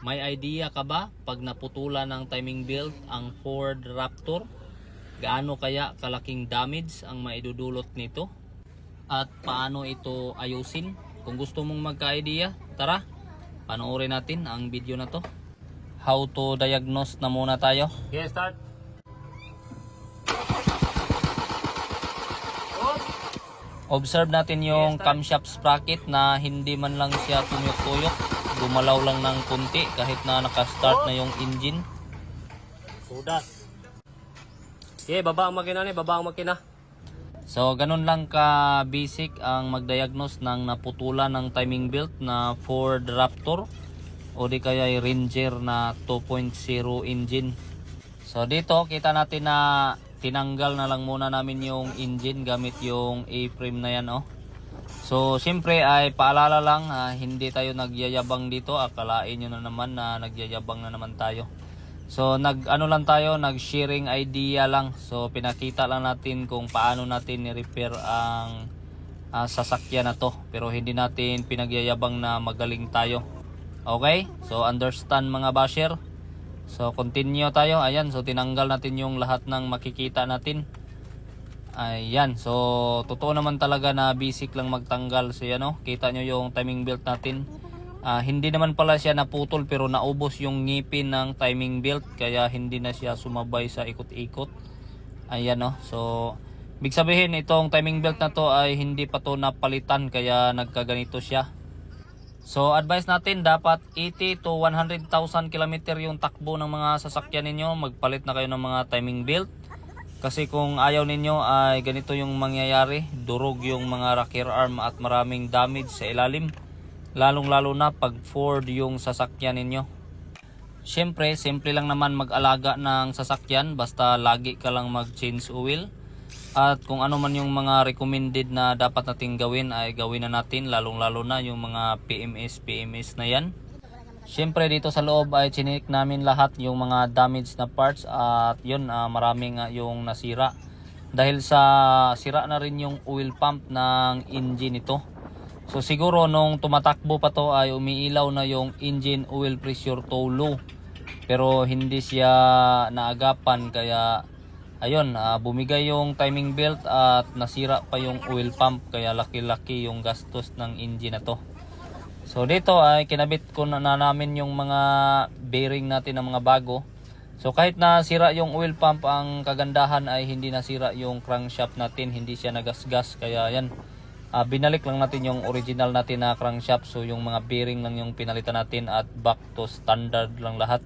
May idea ka ba pag naputulan ng timing belt ang Ford Raptor? Gaano kaya kalaking damage ang maidudulot nito? At paano ito ayusin? Kung gusto mong magka-idea, tara, panoorin natin ang video na to. How to diagnose na muna tayo. Okay, start. Observe natin yung camshaft sprocket na hindi man lang siya tuyok-tuyok. Gumalaw lang ng kunti kahit na naka-start na yung engine. Sudas. Okay, baba ang makina ni, baba ang makina. So, ganun lang ka basic ang mag-diagnose ng naputulan ng timing belt na Ford Raptor o di kaya Ranger na 2.0 engine. So, dito kita natin na tinanggal na lang muna namin yung engine gamit yung A-frame na yan, oh. So, siyempre ay paalala lang, hindi tayo nagyayabang dito. Akalain nyo na naman na nagyayabang na naman tayo. So, nag-ano lang tayo, nag-sharing idea lang. So, pinakita lang natin kung paano natin ni-repair ang sasakyan na to. Pero hindi natin pinagyayabang na magaling tayo. Okay? So, understand mga basher. So, continue tayo. Ayan, so tinanggal natin yung lahat ng makikita natin. Ayan, so totoo naman talaga na basic lang magtanggal. So yan, oh, kita nyo yung timing belt natin. Hindi naman pala siya naputol pero naubos yung ngipin ng timing belt. Kaya hindi na siya sumabay sa ikot-ikot. Ayan, oh, so ibig sabihin itong timing belt na to ay hindi pa to napalitan. Kaya nagkaganito siya. So advice natin dapat 80 to 100,000 km yung takbo ng mga sasakyan ninyo. Magpalit na kayo ng mga timing belt. Kasi kung ayaw ninyo ay ganito yung mangyayari. Durog yung mga rocker arm at maraming damage sa ilalim. Lalong lalo na pag Ford yung sasakyan ninyo. Siyempre, simple lang naman mag-alaga ng sasakyan. Basta lagi ka lang mag-change oil. At kung ano man yung mga recommended na dapat natin gawin ay gawin na natin. Lalong lalo na yung mga PMS na yan. Siyempre dito sa loob ay chinik namin lahat yung mga damaged na parts at yun maraming yung nasira. Dahil sa sira na rin yung oil pump ng engine ito. So siguro nung tumatakbo pa to ay umiilaw na yung engine oil pressure to low. Pero hindi siya naagapan kaya ayun bumigay yung timing belt at nasira pa yung oil pump kaya laki-laki yung gastos ng engine na to. So dito ay kinabit ko na namin yung mga bearing natin ng mga bago. So kahit na sira yung oil pump, ang kagandahan ay hindi nasira yung crankshaft natin, hindi siya nagasgas. Kaya yan, binalik lang natin yung original natin na crankshaft. So yung mga bearing lang yung pinalitan natin at back to standard lang lahat.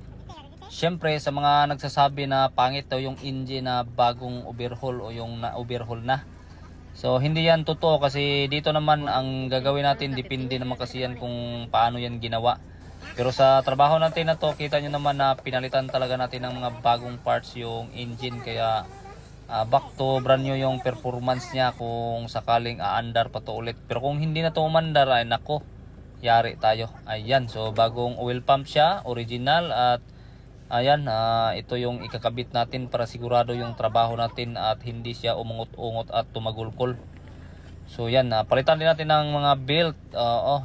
Siyempre sa mga nagsasabi na pangit daw yung engine na bagong overhaul o yung na-overhaul na. So hindi yan totoo kasi dito naman ang gagawin natin depende naman kasi yan kung paano yan ginawa. Pero sa trabaho natin na to kita nyo naman na pinalitan talaga natin ng mga bagong parts yung engine. Kaya back to brand new yung performance niya kung sakaling aandar pa to ulit. Pero kung hindi na to umandar ay nako, yari tayo. Ayan, so bagong oil pump siya, original at ayan, ito yung ikakabit natin para sigurado yung trabaho natin at hindi siya umungot-ungot at tumagulkol. So yan, palitan din natin ng mga belt,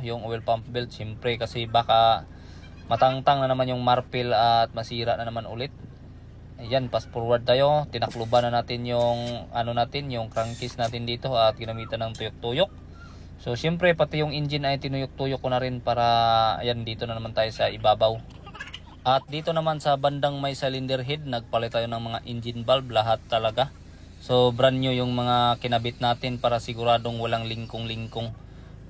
yung oil pump belt siyempre kasi baka matangtang na naman yung marpil at masira na naman ulit. Ayan, fast forward tayo, tinakluban na natin yung yung crankcase natin dito at ginamitan ng tuyok-tuyok. So siyempre pati yung engine ay tinuyok-tuyok ko na rin para ayan, dito na naman tayo sa ibabaw. At dito naman sa bandang may cylinder head, nagpalit tayo ng mga engine valve, lahat talaga. So brand new yung mga kinabit natin para siguradong walang lingkong-lingkong.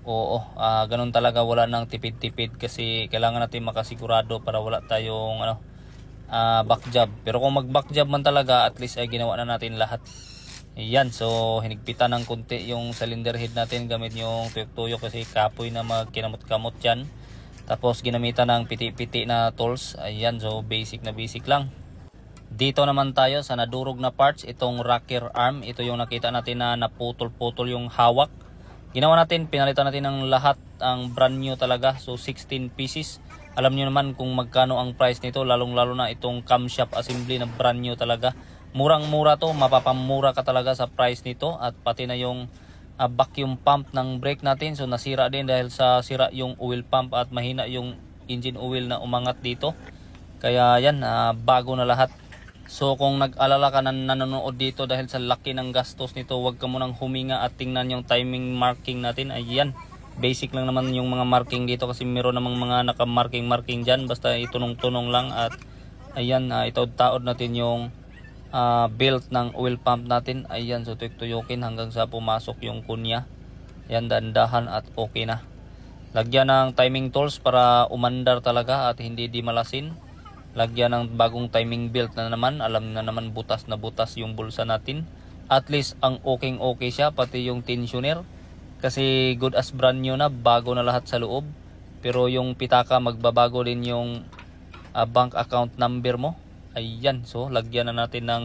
Oo, ganun talaga, wala nang tipid-tipid kasi kailangan natin makasigurado para wala tayong back job. Pero kung mag back job man talaga, at least ay ginawa na natin lahat. Ayan, so hinigpitan ng konti yung cylinder head natin gamit yung tuyok-tuyok kasi kapoy na magkinamot-kamot yan. Tapos ginamitan ng piti-piti na tools. Ayan, so basic lang. Dito naman tayo sa nadurog na parts, itong rocker arm. Ito yung nakita natin na naputol-putol yung hawak. Ginawa natin, pinalitan natin ng lahat, ang brand new talaga. So 16 pieces. Alam nyo naman kung magkano ang price nito, lalong-lalo na itong camshaft assembly na brand new talaga. Murang-mura to, mapapamura ka talaga sa price nito at pati na yung vacuum pump ng brake natin. So nasira din dahil sa sira yung oil pump at mahina yung engine oil na umangat dito. Kaya yan, bago na lahat. So kung nag-alala ka na nanonood dito dahil sa laki ng gastos nito, huwag ka munang huminga at tingnan yung timing marking natin. Ayan, basic lang naman yung mga marking dito kasi meron namang mga naka-marking dyan. Basta itunong-tunong lang at ayan, itaod-taod natin yung belt ng oil pump natin. Ayan, so tuyok-tuyokin hanggang sa pumasok yung kunya. Ayan, dandahan at okay na. Lagyan ng timing tools para umandar talaga at hindi di malasin. Lagyan ng bagong timing belt na naman. Alam na naman butas na butas yung bulsa natin. At least ang okay siya, pati yung tensioner. Kasi good as brand new na, bago na lahat sa loob. Pero yung pitaka magbabago din yung bank account number mo. Ayan, so lagyan na natin ng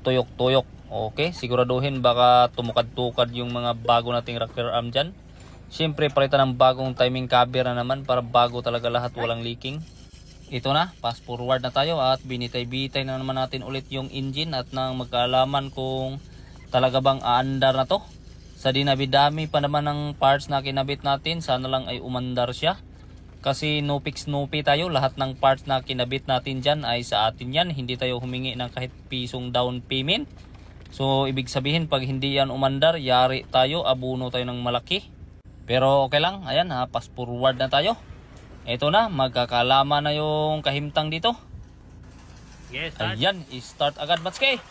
tuyok-tuyok. Okay, siguraduhin baka tumukad-tukad yung mga bago nating rocker arm dyan. Siyempre palitan ng bagong timing cover na naman para bago talaga lahat, walang leaking. Ito na, fast forward na tayo at binitay-bitay na naman natin ulit yung engine at nang magkaalaman kung talaga bang aandar na to. Sa dinami-dami pa naman ng parts na kinabit natin, sana lang ay umandar siya. Kasi no fix no pay tayo, lahat ng parts na kinabit natin dyan ay sa atin yan. Hindi tayo humingi ng kahit pisong down payment. So ibig sabihin pag hindi yan umandar, yari tayo, abuno tayo ng malaki. Pero okay lang, ayan fast forward na tayo. Ito na, magkakalaman na yung kahimtang dito. Yes, start. Ayan, start agad Matske.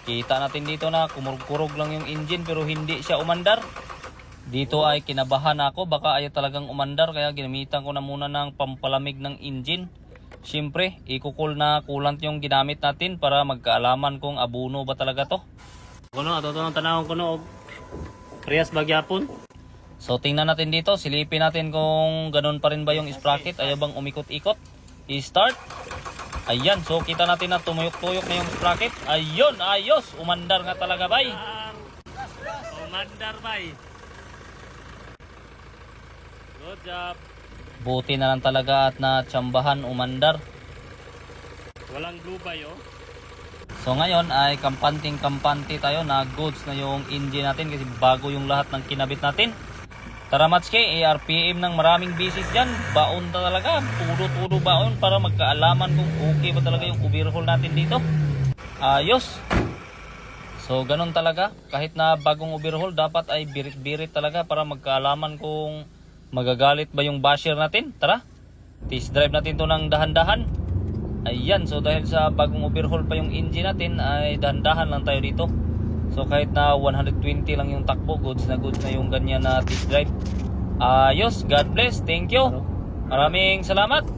Kita natin dito na kumurug-kurug lang yung engine pero hindi siya umandar. Dito ay kinabahan ako, baka ayaw talagang umandar kaya ginamitan ko na muna ng pampalamig ng engine. Siyempre, ikukul na coolant yung ginamit natin para magkaalaman kung abuno ba talaga to. Kuno, ato ng tanawang kuno. Priyas bagyapon. So tingnan natin dito, silipin natin kung ganun pa rin ba yung sprocket, ayaw bang umikot-ikot. I-start. Ayan, so kita natin na tumuyok-tuyok na yung sprocket. Ayun, ayos, umandar nga talaga bay. Umandar bay. Good job. Buti na lang talaga at natsambahan umandar. Walang blue bay oh. So ngayon ay kampanting-kampante tayo na goods na yung engine natin kasi bago yung lahat ng kinabit natin. Tara Matske, ARPM ng maraming bisis dyan. Baon na talaga, tudo-tudo baon para magkaalaman kung okay ba talaga yung overhaul natin dito. Ayos. So ganun talaga, kahit na bagong overhaul dapat ay birit-birit talaga para magkaalaman kung magagalit ba yung basher natin. Tara, test drive natin to ng dahan-dahan. Ayan, so dahil sa bagong overhaul pa yung engine natin ay dahan-dahan lang tayo dito. So kahit na 120 lang yung takbo, goods na yung ganyan na test drive. Ayos, God bless, thank you. Maraming salamat.